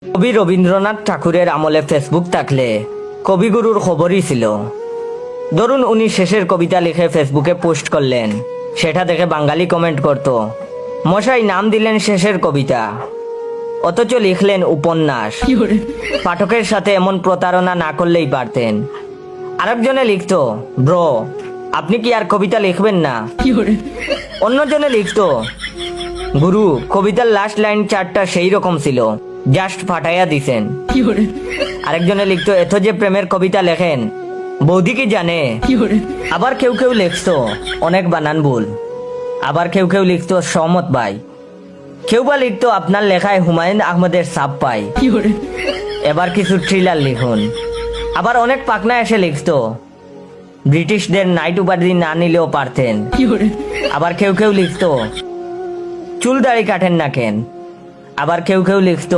কবি রবীন্দ্রনাথ ঠাকুরের আমলে ফেসবুক থাকলে কবিগুরুর খবরই ছিল। ধরুন উনি শেষের কবিতা লিখে ফেসবুকে পোস্ট করলেন, সেটা দেখে বাঙালি কমেন্ট করত, মশাই নাম দিলেন শেষের কবিতা, অথচ লিখলেন উপন্যাস। পাঠকের সাথে এমন প্রতারণা না করলেই পারতেন। আরেকজনে লিখত, ব্রো আপনি কি আর কবিতা লিখবেন না? অন্যজনে লিখত, গুরু কবিতার লাস্ট লাইন 4টা সেই রকম ছিল, জাস্ট ফাটাইয়া দিছেন। আরেকজনে লিখত, এত যে প্রেমের কবিতা লেখেন বৌদি কি জানে? আবার কেউ কেউ লিখত অনেক বানান ভুল। আবার কেউ কেউ লিখত সহমত ভাই। কেউ বা লিখত আপনার লেখায় হুমায়ুন আহমেদের ছাপ পাই, এবার কিছু থ্রিলার লিখুন। আবার অনেক পাকনা এসে লিখত ব্রিটিশদের নাইট উপাধি না নিলেও পারতেন। আবার কেউ কেউ লিখত চুল দাড়ি কাটেন না কেন? আবার কেউ কেউ লিখত